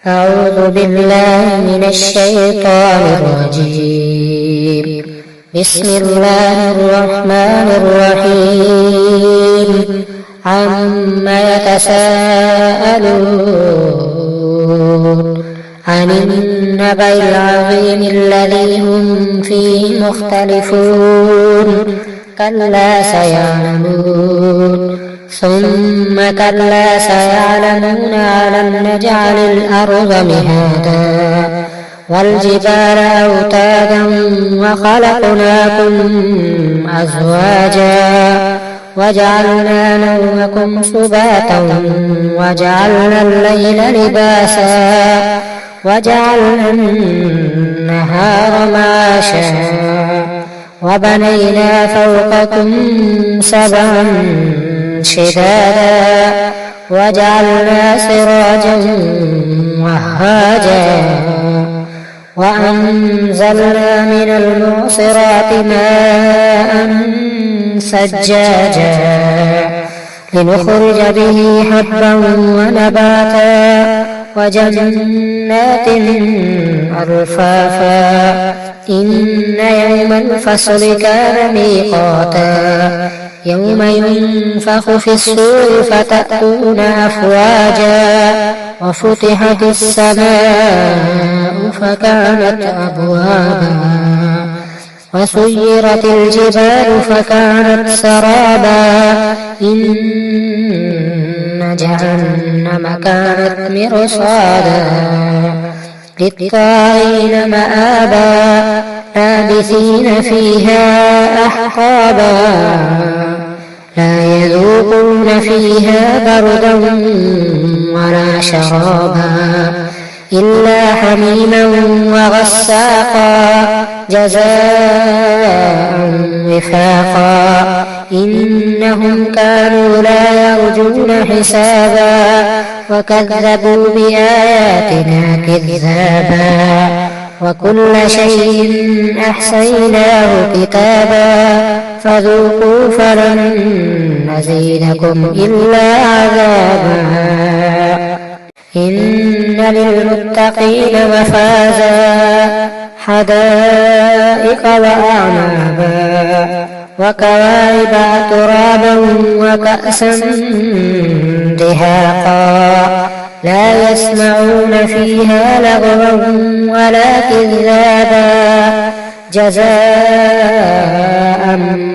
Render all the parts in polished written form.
أعوذ بالله من الشيطان الرجيم. بسم الله الرحمن الرحيم. عما يتساءلون عن النبأ العظيم الذي هم فيه مختلفون كلا سيعلمون ثم كلا سيعلمون ألم نجعل الأرض مهادا والجبال أوتادا وخلقناكم أزواجا وجعلنا نومكم سباتا وجعلنا الليل لباسا وجعلنا النهار معاشا وبنينا فوقكم سبعا شدادا وجعلنا سراجا وهاجا وأنزلنا من المعصرات ماء ثجاجا لنخرج به حبا ونباتا وجنات ألفافا إن يوم الفصل كان ميقاتا يوم ينفخ في الصور فتأتون أفواجا وفتحت السماء فكانت أبوابا وسيرت الجبال فكانت سرابا إن جهنم كانت مرصادا للطاغين مآبا لابثين فيها أحقابا لا يذوقون فيها بردا ولا شرابا إلا حميما وغساقا جزاء وفاقا إنهم كانوا لا يرجون حسابا وكذبوا بآياتنا كذابا وكل شيء أحصيناه كتابا فذوقوا فلن نزيدكم إلا عذابا إن للمتقين مفازا حدائق وأعنابا وكواعب أترابا وكأسا دهاقا لا يسمعون فيها لغوا ولا كذابا جزاء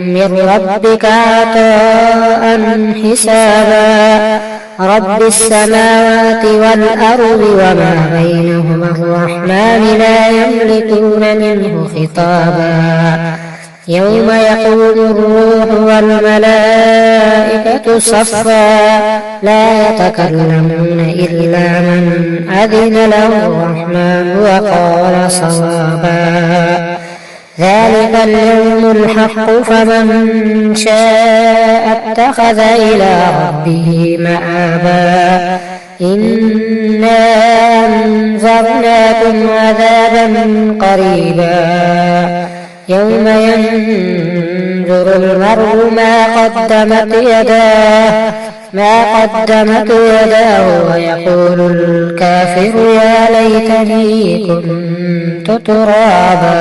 من ربك عطاء حسابا رب السماوات والأرض وما بينهما الرحمن لا يملكون منه خطابا يوم يقول الروح والملائكة صفا لا يتكلمون إلا من أذن له الرحمن وقال صوابا ذلك اليوم الحق فمن شاء اتخذ إلى ربه مآبا إنا أنذرناكم عذابا قريبا يوم ينظر المرء ما قدمت يداه ويقول الكافر يا ليتني كنت ترابا.